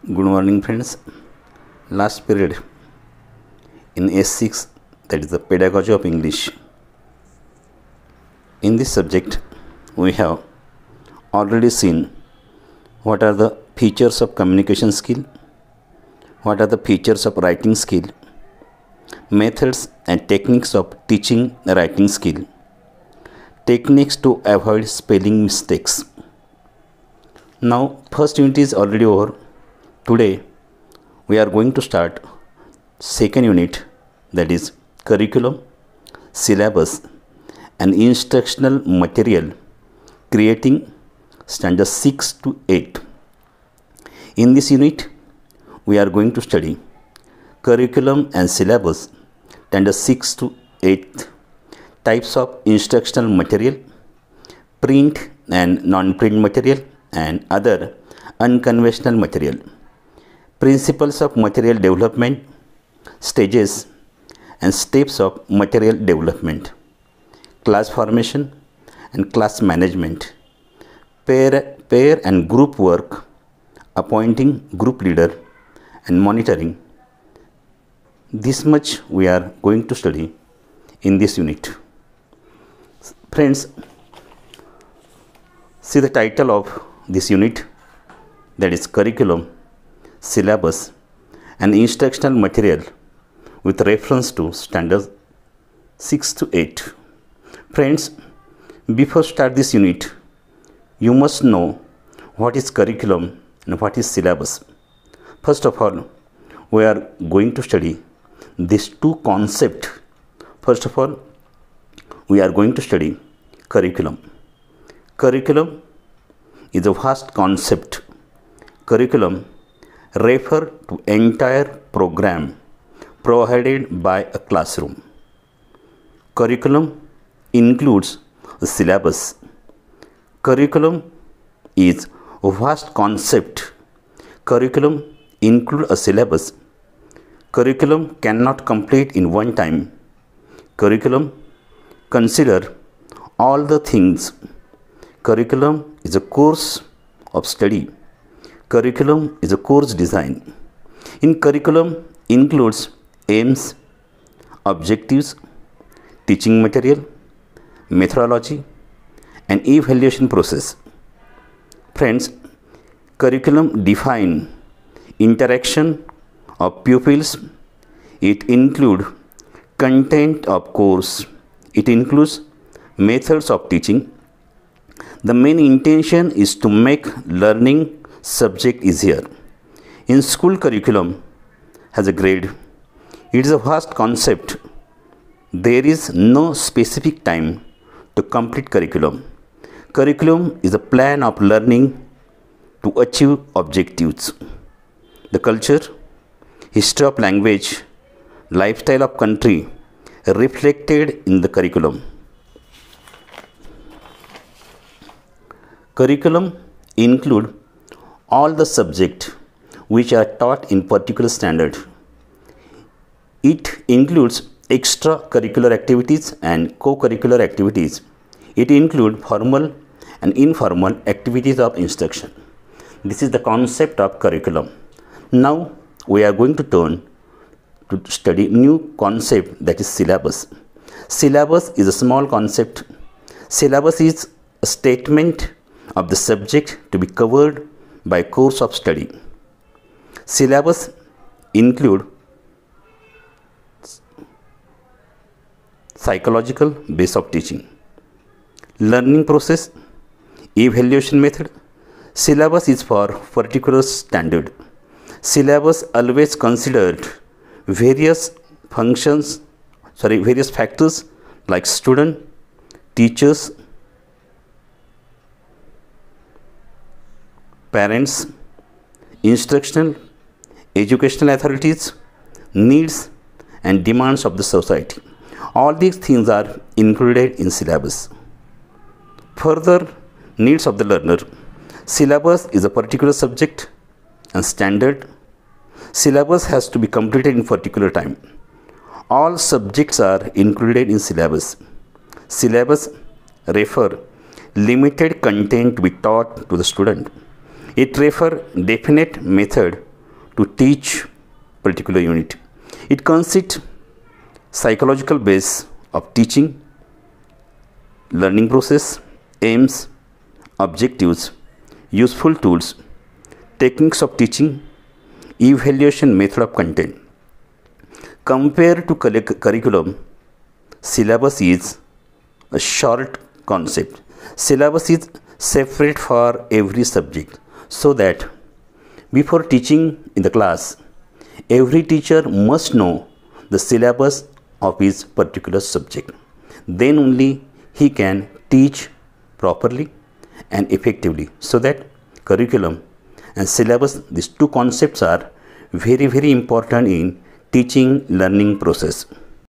Good morning, friends. Last period in S6, that is the pedagogy of English. In this subject, we have already seen what are the features of communication skill, what are the features of writing skill, methods and techniques of teaching writing skill, techniques to avoid spelling mistakes. Now, first unit is already over. Today, we are going to start second unit, that is curriculum, syllabus and instructional material, creating standards 6 to 8. In this unit, we are going to study curriculum and syllabus, standards 6 to 8, types of instructional material, print and non-print material and other unconventional material, principles of material development, stages and steps of material development, class formation and class management, pair and group work, appointing group leader and monitoring. This much we are going to study in this unit. Friends, see the title of this unit, that is curriculum, syllabus and instructional material with reference to standards 6 to 8. Friends, before start this unit, you must know what is curriculum and what is syllabus. First of all, we are going to study these two concepts. First of all, we are going to study curriculum. Curriculum is a vast concept. Curriculum refer to entire program provided by a classroom. Curriculum includes a syllabus. Curriculum is a vast concept. Curriculum includes a syllabus. Curriculum cannot complete in one time. Curriculum consider all the things. Curriculum is a course of study. Curriculum is a course design. In curriculum includes aims, objectives, teaching material, methodology and evaluation process. Friends, curriculum define interaction of pupils. It includes content of course. It includes methods of teaching. The main intention is to make learning subject easier. In school, curriculum has a grade. It is a vast concept. There is no specific time to complete curriculum. Curriculum is a plan of learning to achieve objectives. The culture, history of language, lifestyle of country reflected in the curriculum. Curriculum include all the subjects which are taught in particular standard. It includes extracurricular activities and co-curricular activities. It includes formal and informal activities of instruction. This is the concept of curriculum. Now we are going to turn to study new concept, that is syllabus. Syllabus is a small concept. Syllabus is a statement of the subject to be covered by course of study. Syllabus include psychological base of teaching, learning process, evaluation method. Syllabus is for particular standard. Syllabus always considered various factors like student, teachers, parents, instructional, educational authorities, needs and demands of the society. All these things are included in syllabus. Further, needs of the learner. Syllabus is a particular subject and standard. Syllabus has to be completed in particular time. All subjects are included in syllabus. Syllabus refer limited content to be taught to the student. It refers definite method to teach particular unit. It consists psychological base of teaching, learning process, aims, objectives, useful tools, techniques of teaching, evaluation method of content. Compared to curriculum, syllabus is a short concept. Syllabus is separate for every subject, so that before teaching in the class, every teacher must know the syllabus of his particular subject. Then only he can teach properly and effectively. So that curriculum and syllabus, these two concepts are very important in teaching learning process.